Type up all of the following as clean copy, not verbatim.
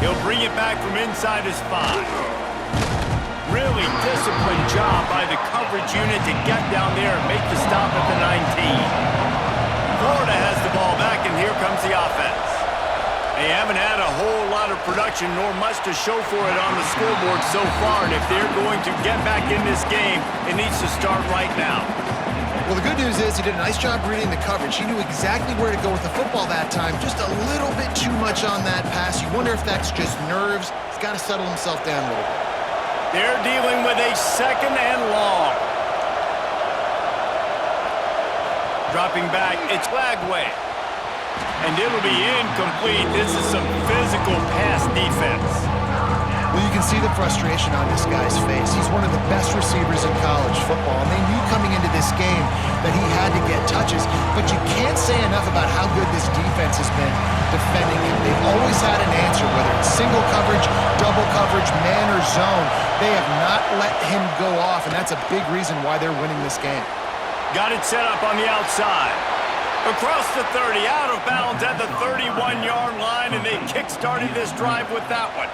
He'll bring it back from inside his 5. Really disciplined job by the coverage unit to get down there and make the stop at the 19. Florida has the ball back, and here comes the offense. They haven't had a whole lot of production nor much to show for it on the scoreboard so far, and if they're going to get back in this game, it needs to start right now. Well, the good news is he did a nice job reading the coverage. He knew exactly where to go with the football that time. Just a little bit too much on that pass. You wonder if that's just nerves. He's got to settle himself down a little bit. They're dealing with a 2nd and long. Dropping back, it's Lagway. And it'll be incomplete. This is some physical pass defense. Well, you can see the frustration on this guy's face. He's one of the best receivers in college football, and they knew coming into this game that he had to get touches. But you can't say enough about how good this defense has been defending him. They've always had an answer, whether it's single coverage, double coverage, man or zone. They have not let him go off, and that's a big reason why they're winning this game. Got it set up on the outside. Across the 30, out of bounds at the 31-yard line, and they kick-started this drive with that one.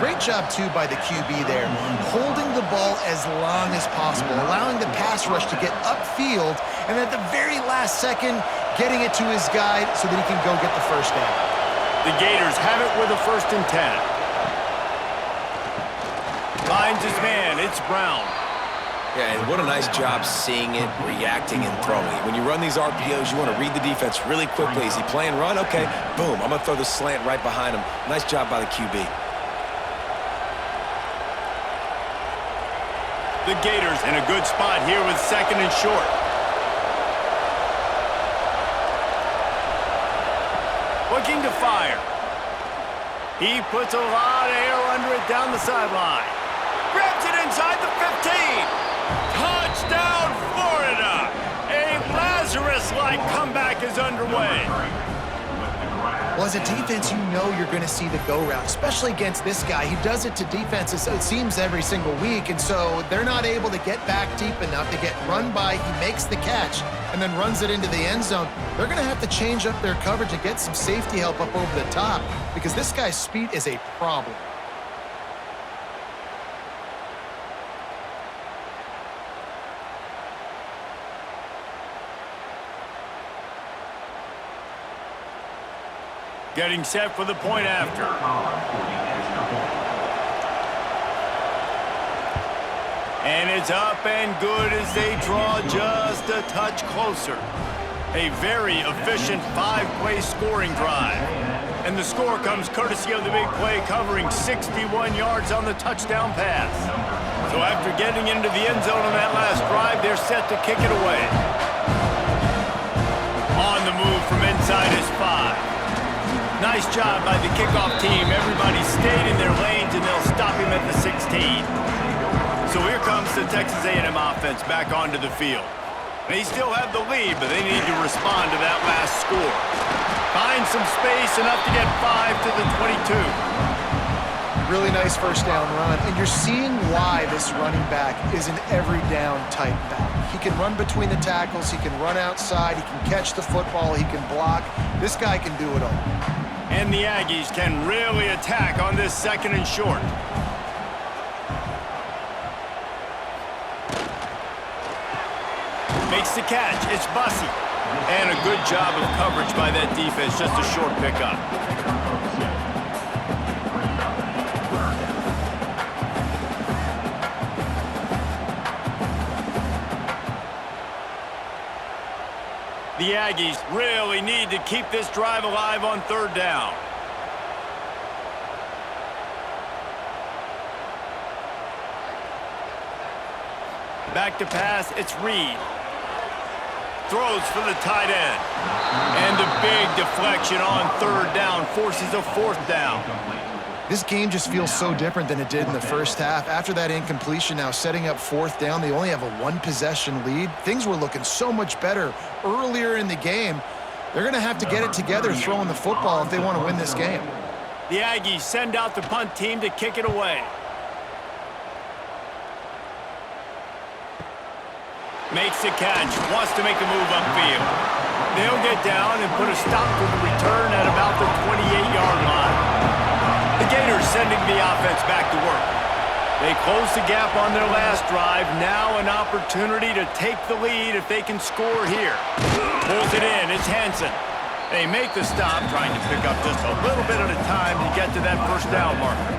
Great job, too, by the QB there, holding the ball as long as possible, allowing the pass rush to get upfield, and at the very last second, getting it to his guy so that he can go get the first down. The Gators have it with a 1st and 10. Finds his man, it's Brown. Yeah, and what a nice job seeing it, reacting, and throwing it. When you run these RPOs, you want to read the defense really quickly. Is he playing run? Okay, boom, I'm going to throw the slant right behind him. Nice job by the QB. The Gators in a good spot here with 2nd and short. Looking to fire. He puts a lot of air under it down the sideline. Grabs it inside the 15. Touchdown, Florida! A Lazarus-like comeback is underway. Well, as a defense, you know you're going to see the go route, especially against this guy. He does it to defenses, it seems, every single week, and so they're not able to get back deep enough to get run by. He makes the catch and then runs it into the end zone. They're going to have to change up their coverage and get some safety help up over the top because this guy's speed is a problem. Getting set for the point after. And it's up and good as they draw just a touch closer. A very efficient 5-play scoring drive. And the score comes courtesy of the big play covering 61 yards on the touchdown pass. So after getting into the end zone on that last drive, they're set to kick it away. On the move from inside his 5. Nice job by the kickoff team. Everybody stayed in their lanes, and they'll stop him at the 16. So here comes the Texas A&M offense back onto the field. They still have the lead, but they need to respond to that last score. Find some space, enough to get 5 to the 22. Really nice first down run, and you're seeing why this running back is an every down type back. He can run between the tackles, he can run outside, he can catch the football, he can block. This guy can do it all. And the Aggies can really attack on this 2nd and short. Makes the catch. It's Bussey. And a good job of coverage by that defense. Just a short pickup. The Aggies really need to keep this drive alive on 3rd down. Back to pass, it's Reed. Throws for the tight end. And a big deflection on 3rd down forces a 4th down. This game just feels so different than it did in the first half. After that incompletion, now setting up 4th down, they only have a 1-possession lead. Things were looking so much better earlier in the game. They're going to have to get it together throwing the football if they want to win this game. The Aggies send out the punt team to kick it away. Makes the catch, wants to make a move upfield. They'll get down and put a stop to the return at about the 28-yard line. sending the offense back to work. They closed the gap on their last drive. Now an opportunity to take the lead if they can score here. Pulls it in. It's Hansen. They make the stop, trying to pick up just a little bit at a time to get to that first down marker.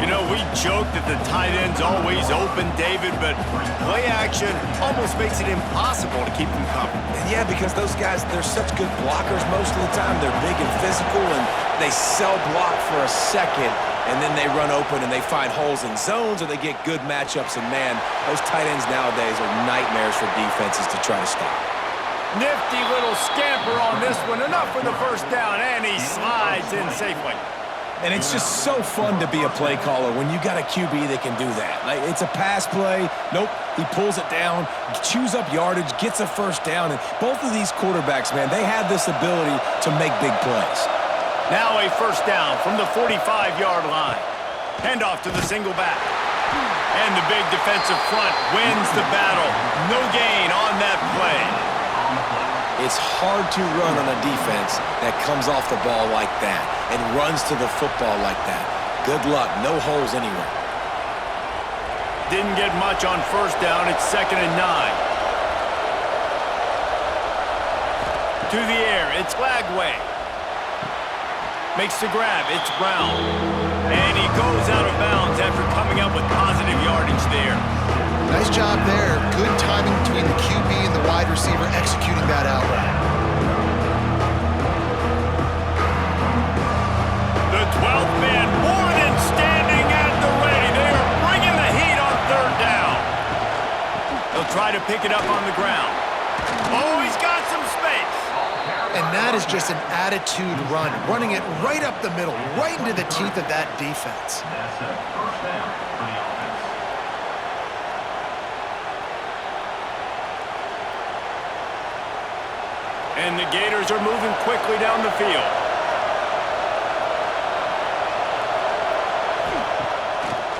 You know, we joke that the tight end's always open, David, but play action almost makes it impossible to keep them covered. Yeah, because those guys, they're such good blockers most of the time. They're big and physical, and they cell block for a second, and then they run open and they find holes in zones, or they get good matchups. And, man, those tight ends nowadays are nightmares for defenses to try to stop. Nifty little scamper on this one. Enough for the first down, and he slides in safely. And it's just so fun to be a play caller when you got a QB that can do that. Like, it's a pass play. Nope, he pulls it down, chews up yardage, gets a first down. And both of these quarterbacks, man, they have this ability to make big plays. Now a first down from the 45-yard line. Handoff to the single back. And the big defensive front wins the battle. No gain on that play. It's hard to run on a defense that comes off the ball like that and runs to the football like that. Good luck. No holes anywhere. Didn't get much on first down. It's 2nd and 9. To the air. It's Lagway. Makes the grab. It's Brown. And he goes out of bounds after coming up with positive yardage there. Nice job there. Good timing between the QB and the wide receiver executing that out route. The 12th man, more than standing at the ready. They are bringing the heat on third down. They'll try to pick it up on the ground. Oh, he's got some space. And that is just an attitude run, running it right up the middle, right into the teeth of that defense. That's a first down for the offense. And the Gators are moving quickly down the field.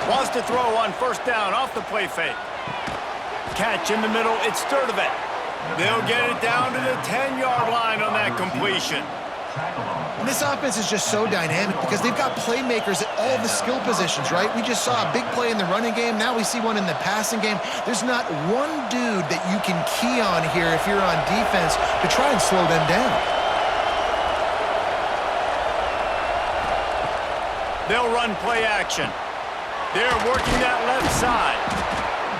Wants to throw on first down off the play fake. Catch in the middle, it's Sturdivant. They'll get it down to the 10-yard line on that completion. And this offense is just so dynamic because they've got playmakers at all the skill positions, right? We just saw a big play in the running game. Now we see one in the passing game. There's not one dude that you can key on here if you're on defense to try and slow them down. They'll run play action. They're working that left side.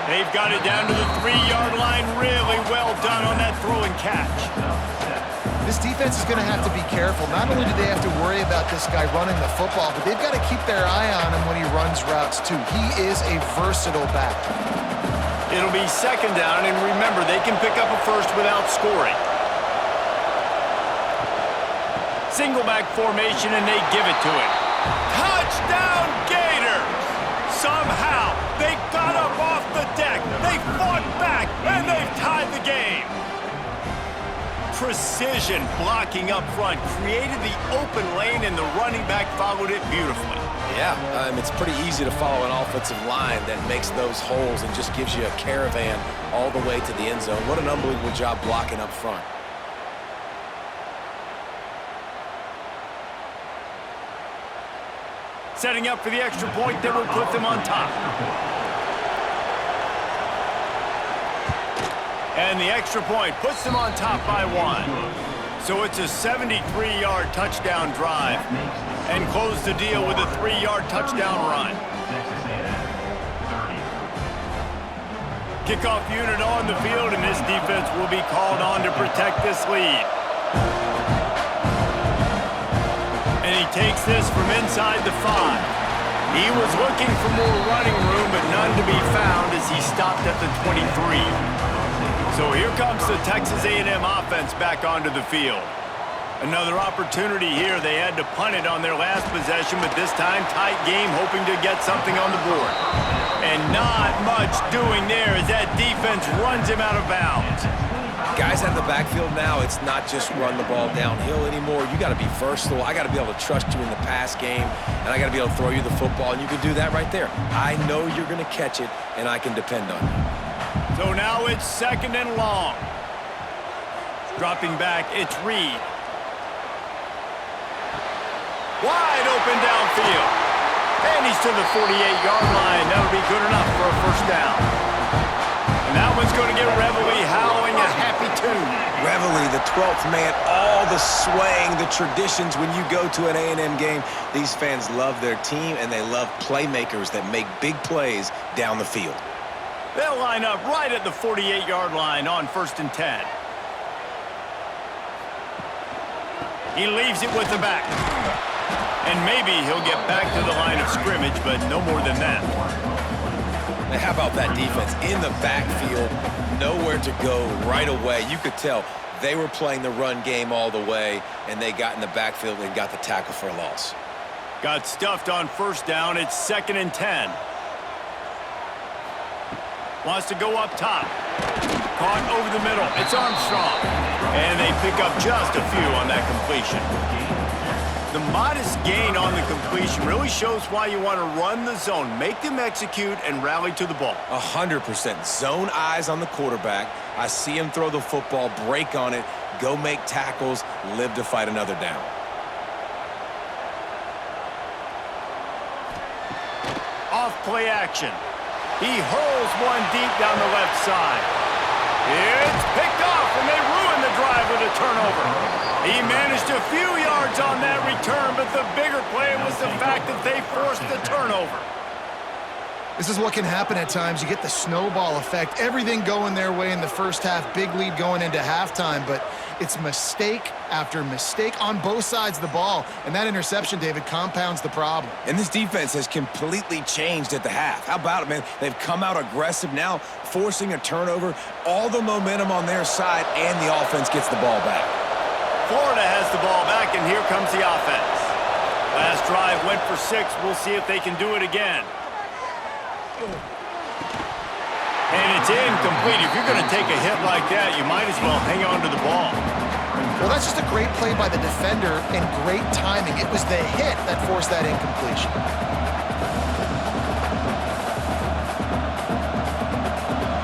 They've got it down to the 3-yard line. Really well done on that throw and catch. This defense is going to have to be careful. Not only do they have to worry about this guy running the football, but they've got to keep their eye on him when he runs routes too. He is a versatile back. It'll be 2nd down, and remember, they can pick up a first without scoring. Single back formation, and they give it to him. Touchdown, Gators! Somehow, they got up off the deck. They fought back, and they've tied the game. Precision blocking up front created the open lane, and the running back followed it beautifully. Yeah, it's pretty easy to follow an offensive line that makes those holes and just gives you a caravan all the way to the end zone. What an unbelievable job blocking up front. Setting up for the extra point that will put them on top. And the extra point puts them on top by 1. So it's a 73-yard touchdown drive. And close the deal with a 3-yard touchdown run. Kickoff unit on the field, and this defense will be called on to protect this lead. And he takes this from inside the 5. He was looking for more running room, but none to be found as he stopped at the 23. So here comes the Texas A&M offense back onto the field. Another opportunity here. They had to punt it on their last possession, but this time tight game, hoping to get something on the board. And not much doing there as that defense runs him out of bounds. Guys out of the backfield now, it's not just run the ball downhill anymore. You got to be versatile. I got to be able to trust you in the pass game, and I got to be able to throw you the football, and you can do that right there. I know you're going to catch it, and I can depend on you. So now it's 2nd and long. Dropping back, it's Reed. Wide open downfield. And he's to the 48-yard line. That'll be good enough for a first down. And that one's going to get Reveille howling a happy tune. Reveille, the 12th man, all the swaying, the traditions when you go to an A&M game. These fans love their team, and they love playmakers that make big plays down the field. They'll line up right at the 48-yard line on 1st and 10. He leaves it with the back. And maybe he'll get back to the line of scrimmage, but no more than that. And how about that defense in the backfield, nowhere to go right away. You could tell they were playing the run game all the way, and they got in the backfield and got the tackle for a loss. Got stuffed on 1st down. It's 2nd and 10. Wants to go up top. Caught over the middle. It's Armstrong. And they pick up just a few on that completion. The modest gain on the completion really shows why you want to run the zone, make them execute, and rally to the ball. 100%. Zone eyes on the quarterback. I see him throw the football, break on it, go make tackles, live to fight another down. Off play action. He hurls one deep down the left side. It's picked off, and they ruin the drive with a turnover. He managed a few yards on that return, but the bigger play was the fact that they forced the turnover. This is what can happen at times. You get the snowball effect. Everything going their way in the first half. Big lead going into halftime, but it's mistake after mistake on both sides of the ball. And that interception, David, compounds the problem. And this defense has completely changed at the half. How about it, man? They've come out aggressive now, forcing a turnover. All the momentum on their side, and the offense gets the ball back. Florida has the ball back, and here comes the offense. Last drive went for 6. We'll see if they can do it again. And it's incomplete. If you're going to take a hit like that, you might as well hang on to the ball. Well, that's just a great play by the defender and great timing. It was the hit that forced that incompletion.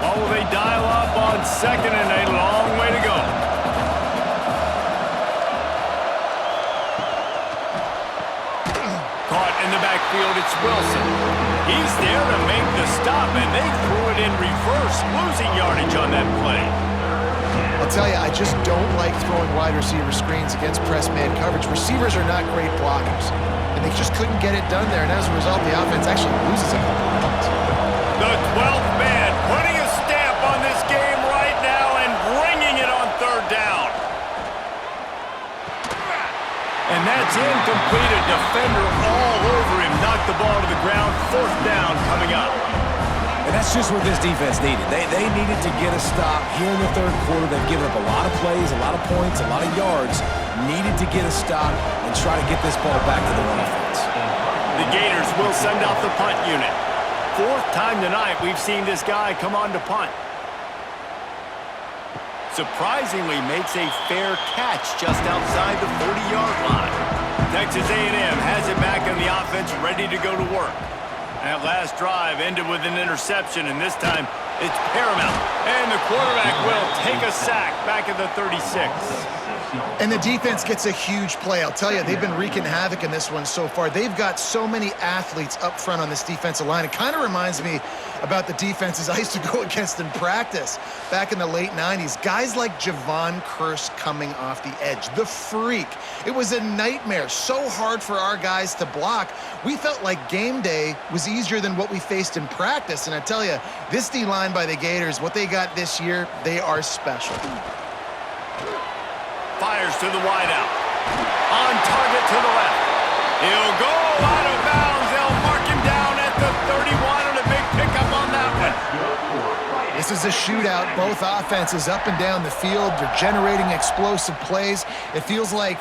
Oh, they dial up on 2nd and a long way to go. Caught in the backfield, it's Wilson. He's there to make the stop, and they threw it in reverse, losing yardage on that play. I'll tell you, I just don't like throwing wide receiver screens against press man coverage. Receivers are not great blockers, and they just couldn't get it done there, and as a result, the offense actually loses a couple of points. The 12th man putting a stamp on this game right now and bringing it on 3rd down. And that's incomplete. A defender all over him. Knocked the ball to the ground. 4th down coming up. And that's just what this defense needed. They needed to get a stop here in the 3rd quarter. They've given up a lot of plays, a lot of points, a lot of yards. Needed to get a stop and try to get this ball back to the offense. The Gators will send out the punt unit. 4th time tonight we've seen this guy come on to punt. Surprisingly makes a fair catch just outside the 40-yard line. Texas A&M has it back on the offense, ready to go to work. That last drive ended with an interception, and this time it's paramount. And the quarterback will take a sack back at the 36. And the defense gets a huge play. I'll tell you, they've been wreaking havoc in this one so far. They've got so many athletes up front on this defensive line. It kind of reminds me about the defenses I used to go against in practice back in the late 90s. Guys like Javon Curse coming off the edge. The freak. It was a nightmare. So hard for our guys to block. We felt like game day was easier than what we faced in practice. And I tell you, this D-line by the Gators, what they got this year, they are special. Fires to the wideout. On target to the left. He'll go out of bounds. They'll mark him down at the 31 and a big pickup on that one. This is a shootout. Both offenses up and down the field. They're generating explosive plays. It feels like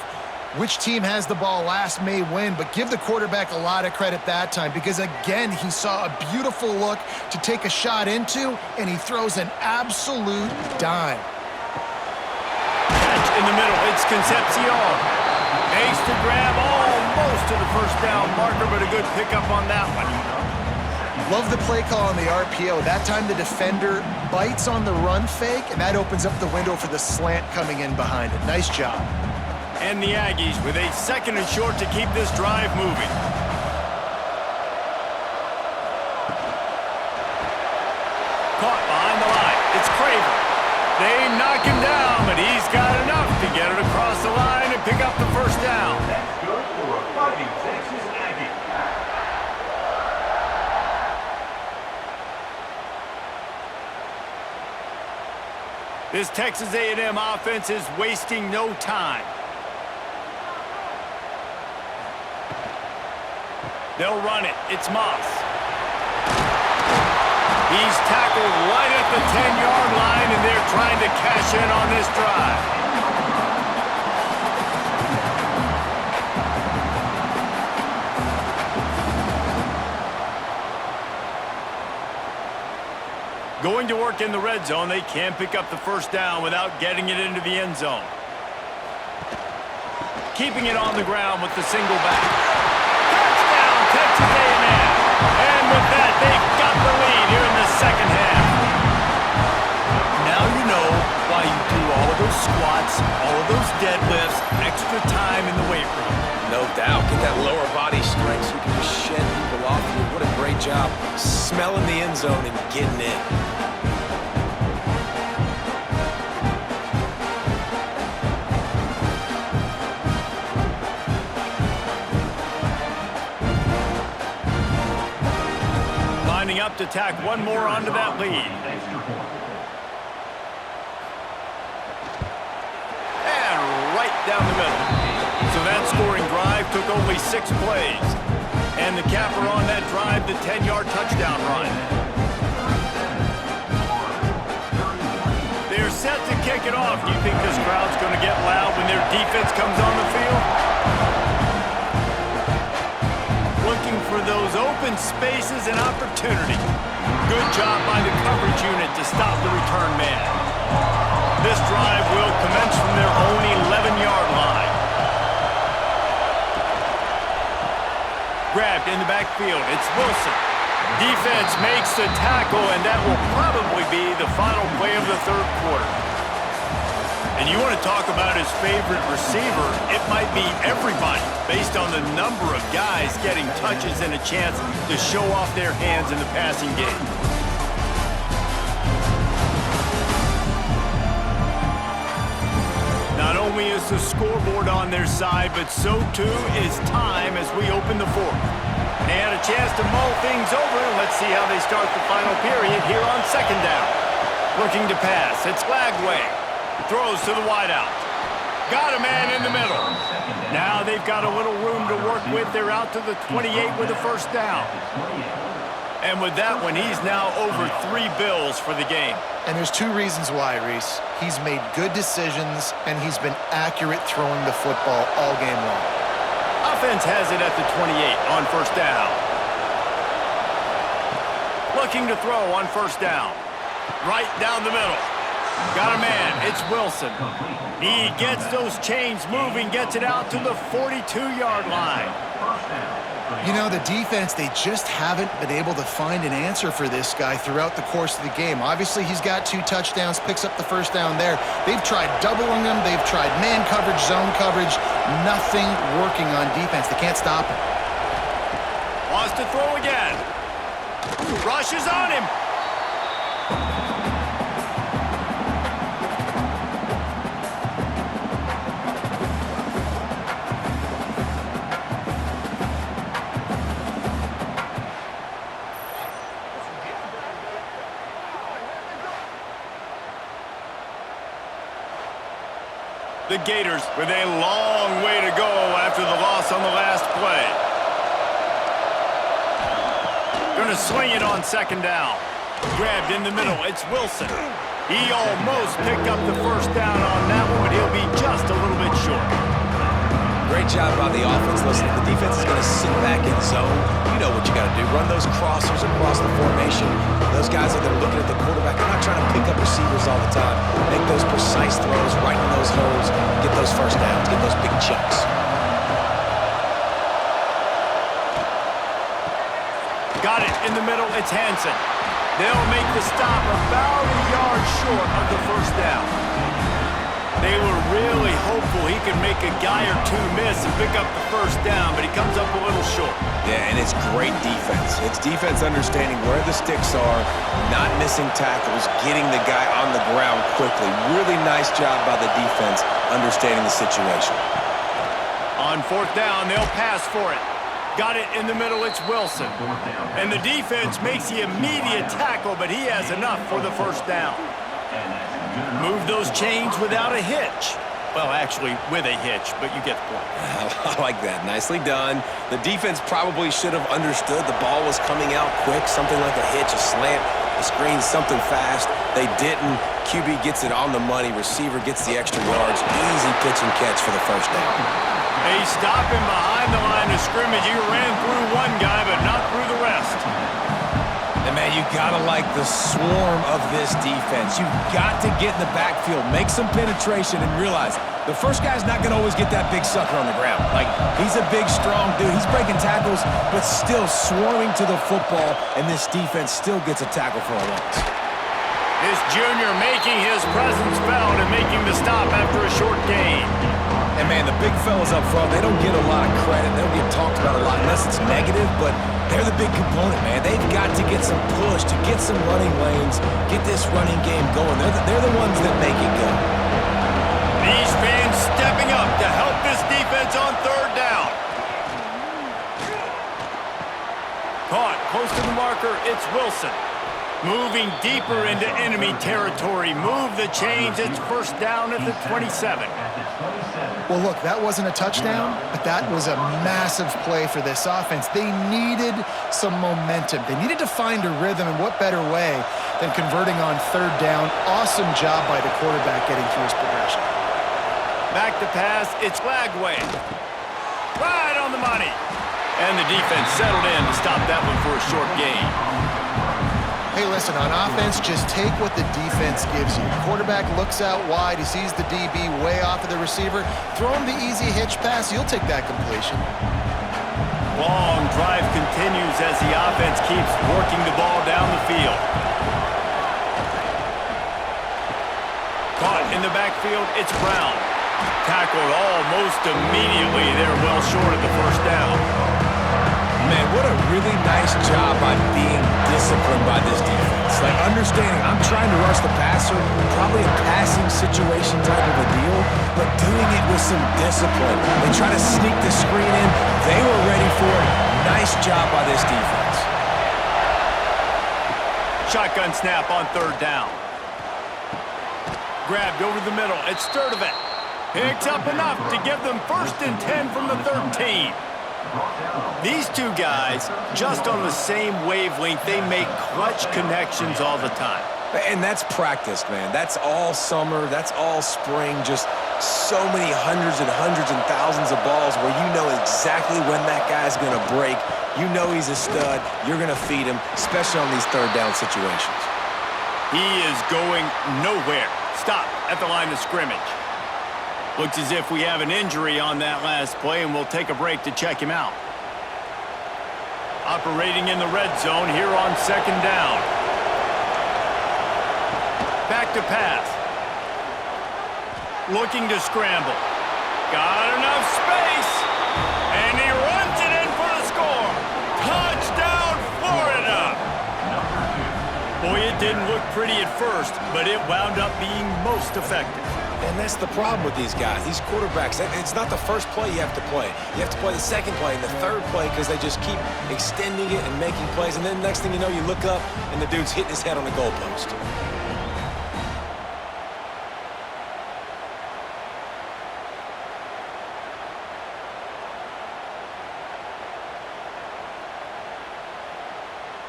which team has the ball last may win, but give the quarterback a lot of credit that time because, again, he saw a beautiful look to take a shot into, and he throws an absolute dime. Catch in the middle. It's Concepcion. Makes the grab almost to the 1st down marker, but a good pickup on that one. Love the play call on the RPO. That time the defender bites on the run fake, and that opens up the window for the slant coming in behind it. Nice job. And the Aggies with a 2nd and short to keep this drive moving. caught behind the line. It's Craver. They knock him down, but he's got enough to get it across the line and pick up the first down. That's good for a Fighting Texas Aggie. This Texas A&M offense is wasting no time. They'll run it. It's Moss. He's tackled right at the 10-yard line, and they're trying to cash in on this drive. Going to work in the red zone, they can pick up the first down without getting it into the end zone. Keeping it on the ground with the single back. Touchdown, Texas A&M. And with that, they've got the lead here in the second half. Now you know why you do all of those squats, all of those deadlifts, extra time in the weight room. No doubt. Get that lower body strength so you can just shed people off you. What a great job smelling the end zone and getting in. Lining up to tack one more onto that lead. And right down the middle. So that scoring drive took only 6 plays. And the capper on that drive, the 10-yard touchdown run. They're set to kick it off. Do you think this crowd's going to get loud when their defense comes on the field? Looking for those open spaces and opportunity. Good job by the coverage unit to stop the return man. This drive will commence from their own 11-yard line. Grabbed in the backfield. It's Wilson. Defense makes the tackle, and that will probably be the final play of the third quarter. And you want to talk about his favorite receiver, it might be everybody, based on the number of guys getting touches and a chance to show off their hands in the passing game. Not only is the scoreboard on their side, but so too is time as we open the fourth. And a chance to mull things over. Let's see how they start the final period here on second down. Looking to pass. It's Lagway. Throws to the wideout. Got a man in the middle. Now they've got a little room to work with. They're out to the 28 with a first down. And with that one, he's now over 3 bills for the game. And there's 2 reasons why, Reese. He's made good decisions, and he's been accurate throwing the football all game long. Offense has it at the 28 on first down. Looking to throw on first down. Right down the middle. Got a man. It's Wilson. He gets those chains moving, gets it out to the 42-yard line. You know, the defense, they just haven't been able to find an answer for this guy throughout the course of the game. Obviously, he's got 2 touchdowns, picks up the first down there. They've tried doubling him. They've tried man coverage, zone coverage. Nothing working on defense. They can't stop him. Wants to throw again. Rushes on him. The Gators with a long way to go after the loss on the last play. Gonna swing it on second down. Grabbed in the middle. It's Wilson. He almost picked up the first down on that one, but he'll be just a little bit short. Great job by the offense. Listen, the defense is going to sit back in zone. You know what you got to do. Run those crossers across the formation. Those guys are there looking at the quarterback. They're not trying to pick up receivers all the time. Make those precise throws right in those holes. Get those first downs. Get those big chunks. Got it in the middle. It's Hansen. They'll make the stop about a yard short of the first down. They were really hopeful he could make a guy or 2 miss and pick up the first down, but he comes up a little short. Yeah, and it's great defense. It's defense understanding where the sticks are, not missing tackles, getting the guy on the ground quickly. Really nice job by the defense understanding the situation. On fourth down, they'll pass for it. Got it in the middle, it's Wilson. And the defense makes the immediate tackle, but he has enough for the first down. Move those chains without a hitch. Well, actually, with a hitch, but you get the point. I like that. Nicely done. The defense probably should have understood the ball was coming out quick, something like a hitch, a slant, a screen, something fast. They didn't. QB gets it on the money. Receiver gets the extra yards. Easy pitch and catch for the first down. They stop him behind the line of scrimmage. He ran through one guy, but not through the rest. And, man, you got to like the swarm of this defense. You've got to get in the backfield, make some penetration, and realize the first guy's not going to always get that big sucker on the ground. Like, he's a big, strong dude. He's breaking tackles, but still swarming to the football, and this defense still gets a tackle for a loss. This junior making his presence felt and making the stop after a short gain. And, man, the big fellas up front, they don't get a lot of credit. They don't get talked about a lot unless it's negative, but they're the big component, man. They've got to get some push, to get some running lanes, get this running game going. They're the ones that make it go. These fans stepping up to help this defense on third down. Caught close to the marker, it's Wilson. Moving deeper into enemy territory. Move the chains. It's first down at the 27. Well, look, that wasn't a touchdown, but that was a massive play for this offense. They needed some momentum. They needed to find a rhythm, and what better way than converting on third down. Awesome job by the quarterback getting through his progression. Back to pass. It's Lagway. Right on the money. And the defense settled in to stop that one for a short gain. Hey, listen, on offense, just take what the defense gives you. Quarterback looks out wide. He sees the DB way off of the receiver. Throw him the easy hitch pass. You'll take that completion. Long drive continues as the offense keeps working the ball down the field. Caught in the backfield, it's Brown. Tackled almost immediately. They're well short of the first down. Man, what a really nice job by being disciplined by this defense. Like, understanding I'm trying to rush the passer, probably a passing situation type of a deal, but doing it with some discipline. They try to sneak the screen in. They were ready for it. Nice job by this defense. Shotgun snap on third down. Grabbed over the middle. It's Sturdivant. Picks up enough to give them first and 10 from the 13. These two guys, just on the same wavelength, they make clutch connections all the time. And that's practice, man. That's all summer. That's all spring. Just so many hundreds and thousands of balls where you know exactly when that guy's going to break. You know he's a stud. You're going to feed him, especially on these third down situations. He is going nowhere. Stop at the line of scrimmage. Looks as if we have an injury on that last play, and we'll take a break to check him out. Operating in the red zone here on second down. Back to pass. Looking to scramble. Got enough space, and he runs it in for the score. Touchdown, Florida! Boy, it didn't look pretty at first, but it wound up being most effective. And that's the problem with these guys, these quarterbacks. It's not the first play you have to play. You have to play the second play and the third play because they just keep extending it and making plays. And then next thing you know, you look up and the dude's hitting his head on the goalpost.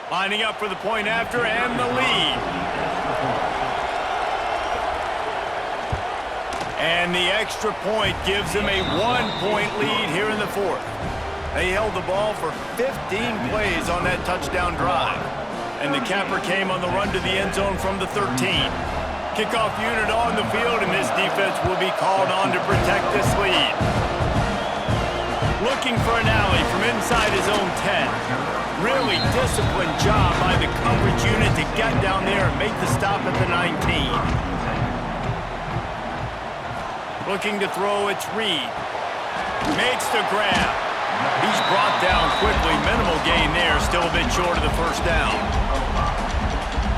Lining up for the point after and the lead. And the extra point gives them a 1-point lead here in the fourth. They held the ball for 15 plays on that touchdown drive. And the capper came on the run to the end zone from the 13. Kickoff unit on the field, and this defense will be called on to protect this lead. Looking for an alley from inside his own 10. Really disciplined job by the coverage unit to get down there and make the stop at the 19. Looking to throw, it's Reed. Makes the grab. He's brought down quickly. Minimal gain there, still a bit short of the first down.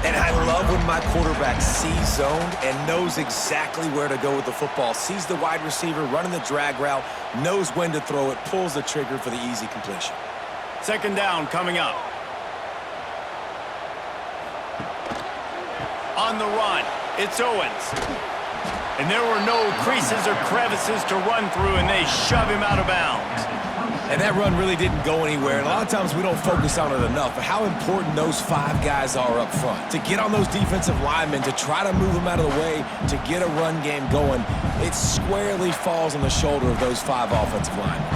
And I love when my quarterback sees zoned and knows exactly where to go with the football. Sees the wide receiver running the drag route, knows when to throw it, pulls the trigger for the easy completion. Second down coming up. On the run, it's Owens. And there were no creases or crevices to run through, and they shove him out of bounds. And that run really didn't go anywhere. And a lot of times we don't focus on it enough, but how important those 5 guys are up front. To get on those defensive linemen, to try to move them out of the way, to get a run game going, it squarely falls on the shoulder of those 5 offensive linemen.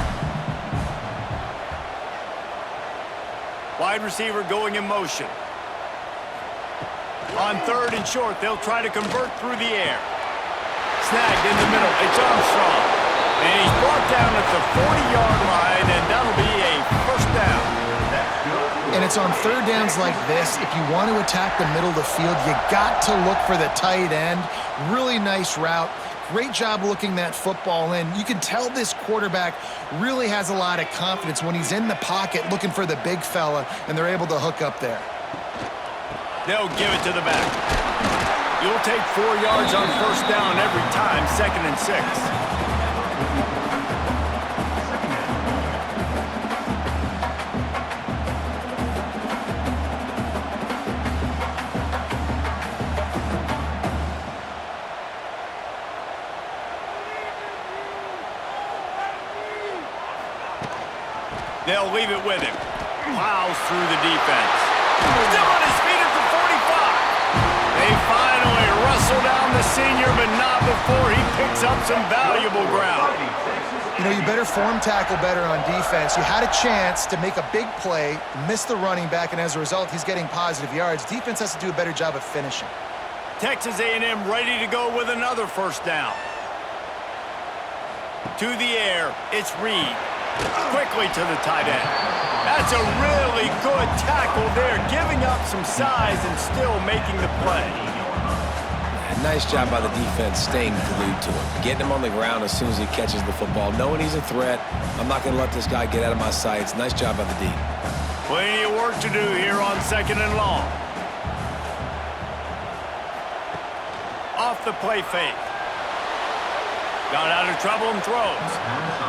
Wide receiver going in motion. On third and short, they'll try to convert through the air. Snagged in the middle, it's Armstrong. And he's brought down at the 40-yard line, and that'll be a first down. And it's on third downs like this, if you want to attack the middle of the field, you got to look for the tight end. Really nice route. Great job looking that football in. You can tell this quarterback really has a lot of confidence when he's in the pocket looking for the big fella, and they're able to hook up there. They'll give it to the back. You'll take 4 yards on first down every time, 2nd and 6. They'll leave it with him. Plows through the defense. Still on his feet at the 45. They finally wrestle down the senior, but not before he picks up some valuable ground. You know, you better form tackle better on defense. You had a chance to make a big play, miss the running back, and as a result, he's getting positive yards. Defense has to do a better job of finishing. Texas A&M ready to go with another first down. To the air, it's Reed. Quickly to the tight end. That's a really good tackle there, giving up some size and still making the play. Nice job by the defense staying glued to him. Getting him on the ground as soon as he catches the football. Knowing he's a threat, I'm not going to let this guy get out of my sights. Nice job by the D. Plenty of work to do here on 2nd and long. Off the play fake. Got out of trouble and throws.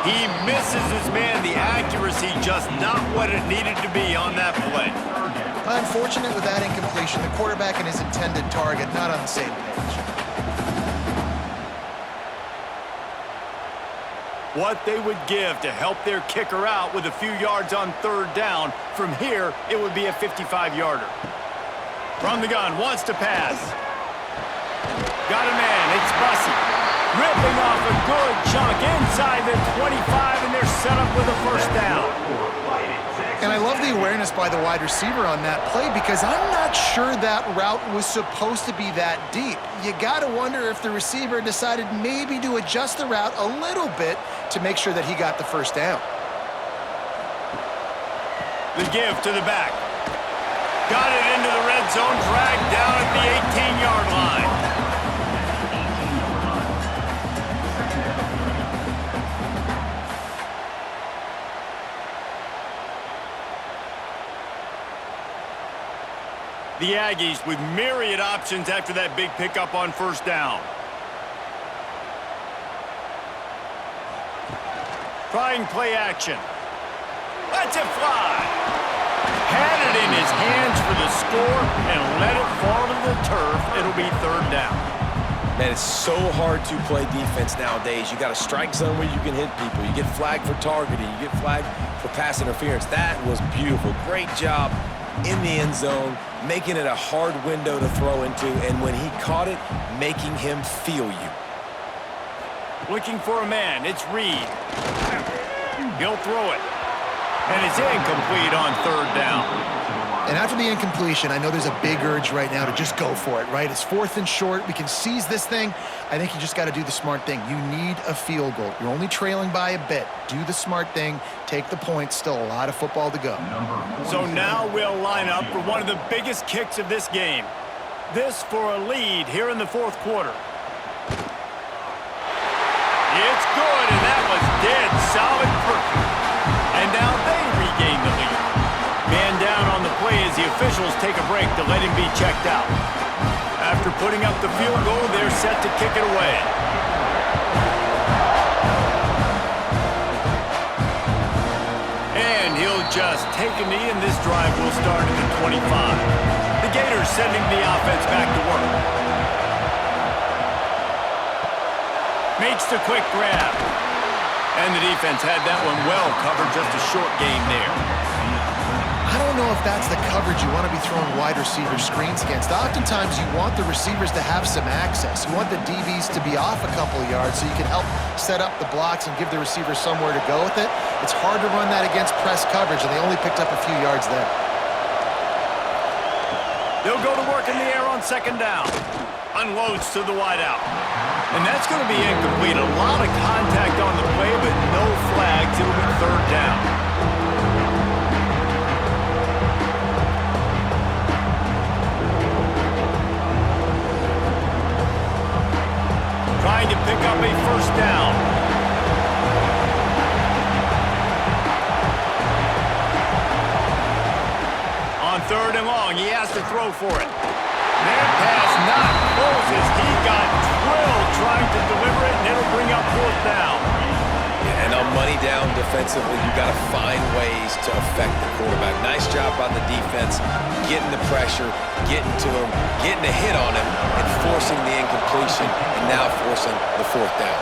He misses his man. The accuracy just not what it needed to be on that play. Unfortunate with that incompletion. The quarterback and his intended target not on the same page. What they would give to help their kicker out with a few yards on third down. From here, it would be a 55-yarder. From the gun, wants to pass. Got a man, it's Bussey. Ripping off a good chunk inside the 25, and they're set up with a first down. And I love the awareness by the wide receiver on that play because I'm not sure that route was supposed to be that deep. You got to wonder if the receiver decided maybe to adjust the route a little bit to make sure that he got the first down. The give to the back. Got it into the red zone, dragged down at the 18-yard line. The Aggies with myriad options after that big pickup on first down. Trying play action. Let's it fly. Had it in his hands for the score and let it fall to the turf. It'll be third down. Man, it's so hard to play defense nowadays. You got a strike zone where you can hit people. You get flagged for targeting. You get flagged for pass interference. That was beautiful. Great job in the end zone, making it a hard window to throw into, and when he caught it, making him feel you. Looking for a man, it's Reed. He'll throw it. And it's incomplete on third down. And after the incompletion, I know there's a big urge right now to just go for it, right? It's 4th and short. We can seize this thing. I think you just got to do the smart thing. You need a field goal. You're only trailing by a bit. Do the smart thing. Take the points. Still a lot of football to go. So now we'll line up for one of the biggest kicks of this game. This for a lead here in the 4th quarter. It's good, and that was dead solid perfect. And now they regain the lead. officials take a break to let him be checked out. After putting up the field goal, they're set to kick it away. And he'll just take a knee, and this drive will start at the 25. The Gators sending the offense back to work. Makes the quick grab. And the defense had that one well covered, just a short game there. I don't know if that's the coverage you want to be throwing wide receiver screens against. Oftentimes, you want the receivers to have some access. You want the DBs to be off a couple of yards so you can help set up the blocks and give the receiver somewhere to go with it. It's hard to run that against press coverage, and they only picked up a few yards there. They'll go to work in the air on second down. Unloads to the wideout. And that's going to be incomplete. A lot of contact on the play, but no flags. It'll be third down. Trying to pick up a first down. On third and long, he has to throw for it. That pass not close as he got drilled trying to deliver it, and it'll bring up fourth down. Yeah, and on money down defensively, you got to find ways to affect the quarterback. Nice job by the defense, getting the pressure, getting to him, getting a hit on him, and forcing the incompletion, and now forcing the fourth down.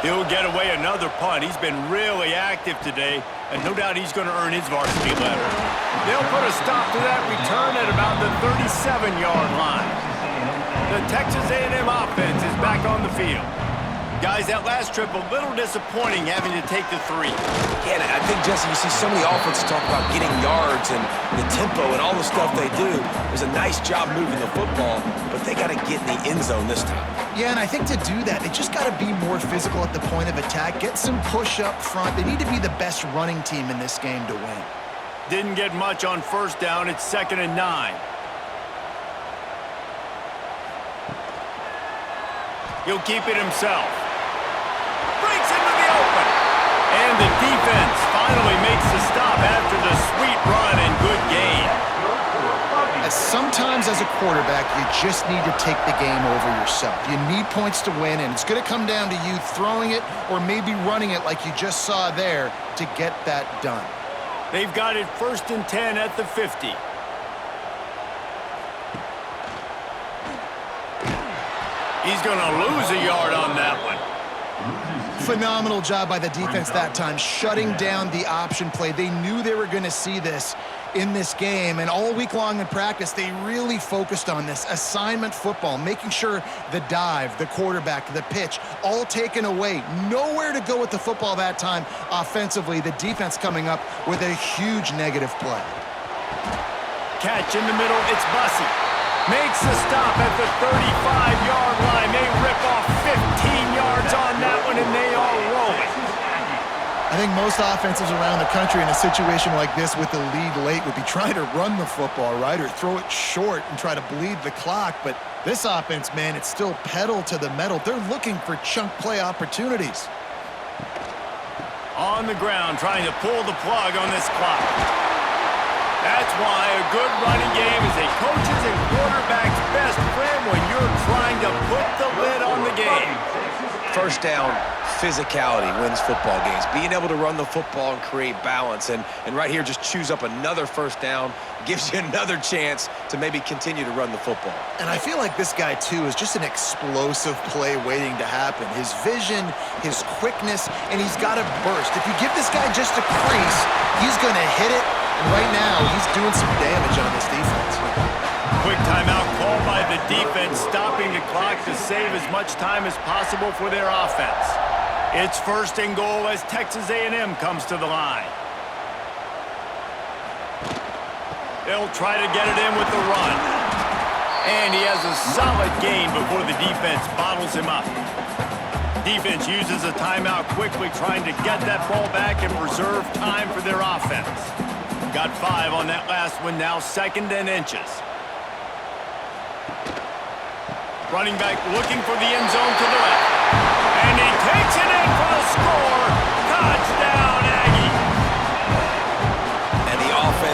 He'll get away another punt. He's been really active today, and no doubt he's going to earn his varsity letter. They'll put a stop to that return at about the 37-yard line. The Texas A&M offense is back on the field. Guys, that last trip a little disappointing having to take the 3. Yeah, I think, Jesse, you see so many offenses talk about getting yards and the tempo and all the stuff they do. There's a nice job moving the football, but they got to get in the end zone this time. Yeah, and I think to do that, they just got to be more physical at the point of attack, get some push up front. They need to be the best running team in this game to win. Didn't get much on first down. It's 2nd and 9. He'll keep it himself. Breaks into the open. And the defense finally makes the stop after the sweet run and good gain. Sometimes as a quarterback, you just need to take the game over yourself. You need points to win, and it's going to come down to you throwing it or maybe running it like you just saw there to get that done. They've got it 1st and 10 at the 50. He's going to lose a yard on that one. Phenomenal job by the defense that time, shutting down the option play. They knew they were going to see this in this game, and all week long in practice, they really focused on this assignment football, making sure the dive, the quarterback, the pitch, all taken away. Nowhere to go with the football that time offensively. The defense coming up with a huge negative play. Catch in the middle, it's Bussey. Makes the stop at the 35-yard line. They rip off 15 yards on that one, and they are rolling. I think most offenses around the country in a situation like this with the lead late would be trying to run the football, right, or throw it short and try to bleed the clock. But this offense, man, it's still pedal to the metal. They're looking for chunk play opportunities. On the ground, trying to pull the plug on this clock. That's why a good running game is a coach's and quarterback's best friend when you're trying to put the lid on the game. First down, physicality wins football games. Being able to run the football and create balance. And right here, just choose up another first down, gives you another chance to maybe continue to run the football. And I feel like this guy, too, is just an explosive play waiting to happen. His vision, his quickness, and he's got a burst. If you give this guy just a crease, he's going to hit it. And right now, he's doing some damage on this defense. Quick timeout called by the defense, stopping the clock to save as much time as possible for their offense. It's 1st and goal as Texas A&M comes to the line. They'll try to get it in with the run. And he has a solid gain before the defense bottles him up. Defense uses a timeout quickly, trying to get that ball back and preserve time for their offense. Got 5 on that last one, now 2nd and inches. Running back looking for the end zone to the left. And he takes it in for the score. Touchdown, Aggie. And the offense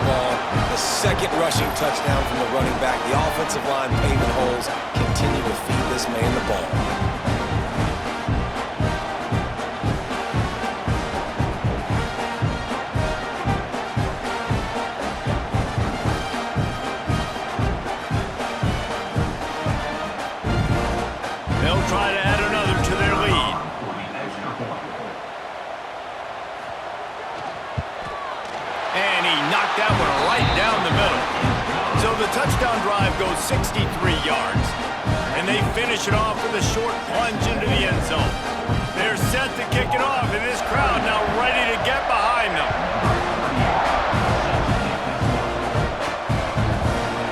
ball. The second rushing touchdown from the running back. The offensive line paving holes. Continue to feed this man the ball. They'll try to add another to their lead. And he knocked that one right down the middle. So the touchdown drive goes 63 yards. And they finish it off with a short plunge into the end zone. They're set to kick it off, and this crowd now ready to get behind them.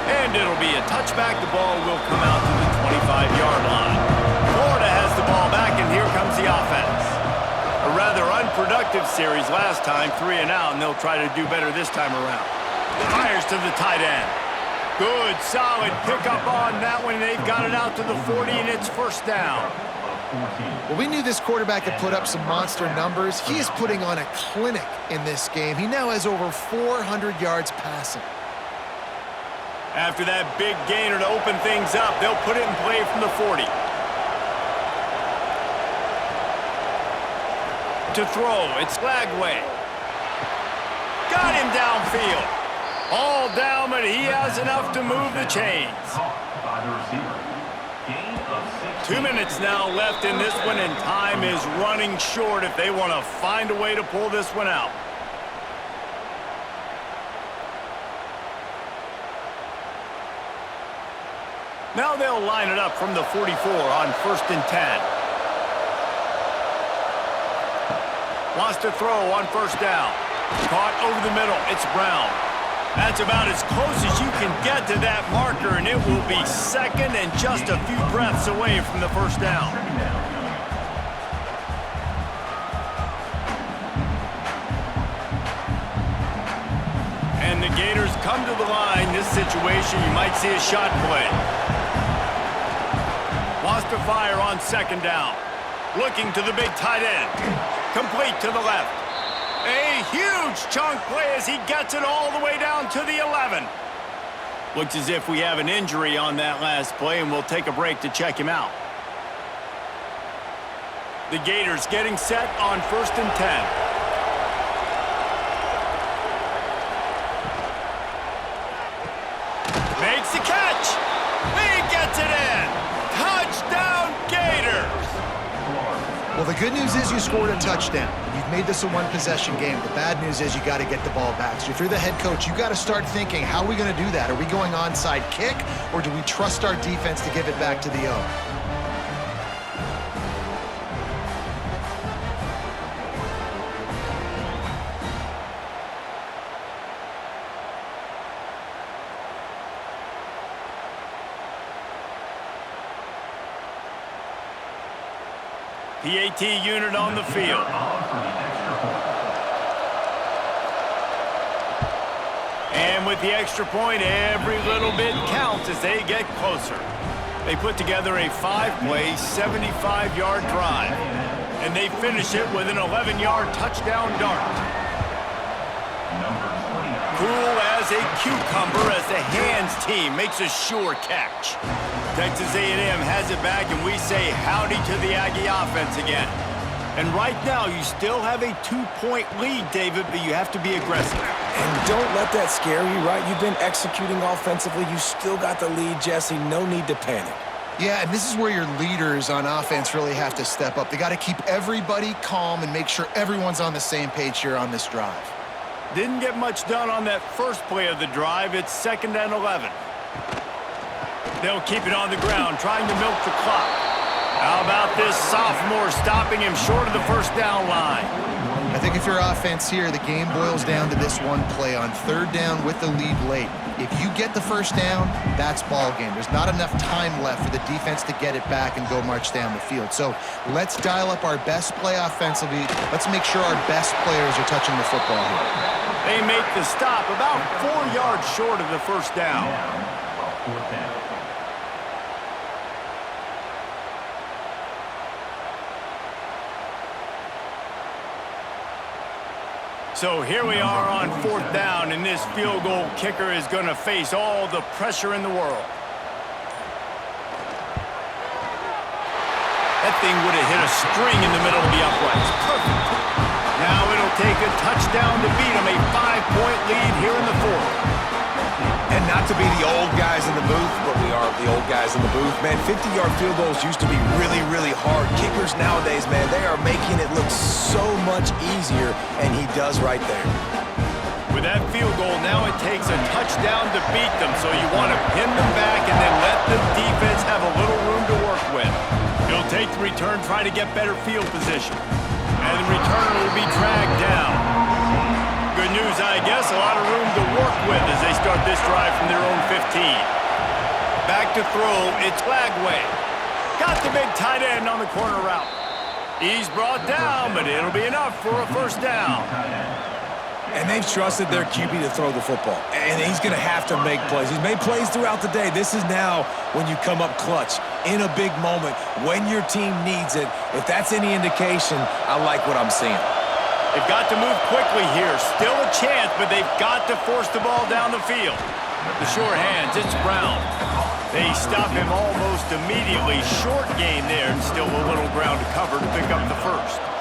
And it'll be a touchback. The ball will come out to the 25-yard line. Florida has the ball back, and here comes the offense. A rather unproductive series last time, 3 and out, and they'll try to do better this time around. Fires to the tight end. Good, solid pickup on that one. They've got it out to the 40, and it's first down. Well, we knew this quarterback could put up some monster numbers. He is putting on a clinic in this game. He now has over 400 yards passing. After that big gainer to open things up, they'll put it in play from the 40. To throw, it's Lagway. Got him downfield. All down, but he has enough to move the chains. 2 minutes now left in this one, and time is running short if they want to find a way to pull this one out. Now they'll line it up from the 44 on 1st and 10. Wants to throw on 1st down. Caught over the middle. It's Brown. That's about as close as you can get to that marker, and it will be second and just a few breaths away from the 1st down. And the Gators come to the line. This situation, you might see a shot play. Wants to fire on 2nd down. Looking to the big tight end. Complete to the left. A huge chunk play as he gets it all the way down to the 11. Looks as if we have an injury on that last play, and we'll take a break to check him out. The Gators getting set on 1st and 10. Makes the catch. He gets it in. Touchdown, Gators. Well, the good news is you scored a touchdown. You've made this a one-possession game. The bad news is you got to get the ball back. So if you're the head coach, you got to start thinking, how are we going to do that? Are we going onside kick, or do we trust our defense to give it back to the O? PAT unit on the field. And with the extra point, every little bit counts as they get closer. They put together a 5-play, 75-yard drive. And they finish it with an 11-yard touchdown dart. Cool as a cucumber as the hands team makes a sure catch. Texas A&M has it back, and we say howdy to the Aggie offense again. And right now, you still have a 2-point lead, David, but you have to be aggressive. And don't let that scare you, right? You've been executing offensively. You still got the lead, Jesse. No need to panic. Yeah, and this is where your leaders on offense really have to step up. They got to keep everybody calm and make sure everyone's on the same page here on this drive. Didn't get much done on that first play of the drive. It's 2nd and 11. They'll keep it on the ground, trying to milk the clock. How about this sophomore stopping him short of the 1st down line? I think if you're offense here, the game boils down to this one play on 3rd down with the lead late. If you get the 1st down, that's ball game. There's not enough time left for the defense to get it back and go march down the field. So let's dial up our best play offensively. Let's make sure our best players are touching the football here. They make the stop about 4 yards short of the 1st down. So here we are on 4th down, and this field goal kicker is going to face all the pressure in the world. That thing would have hit a string in the middle of the uprights. Perfect. Now it'll take a touchdown to beat them. A 5-point lead here in the 4th. And not to be the old guys in the booth, but we are the old guys in the booth. Man, 50-yard field goals used to be really, really hard. Kickers nowadays, man, they are making it look so much easier, and he does right there. With that field goal, now it takes a touchdown to beat them, so you want to pin them back and then let the defense have a little room to work with. He'll take the return, try to get better field position. And the returner will be dragged down. Good news, I guess, a lot of room to work with as they start this drive from their own 15. Back to throw, it's Lagway. Got the big tight end on the corner route. He's brought down, but it'll be enough for a 1st down. And they've trusted their QB to throw the football. And he's going to have to make plays. He's made plays throughout the day. This is now when you come up clutch in a big moment when your team needs it. If that's any indication, I like what I'm seeing. They've got to move quickly here. Still a chance, but they've got to force the ball down the field. The sure hands, it's Brown. They stop him almost immediately. Short gain there, and still a little ground to cover to pick up the 1st.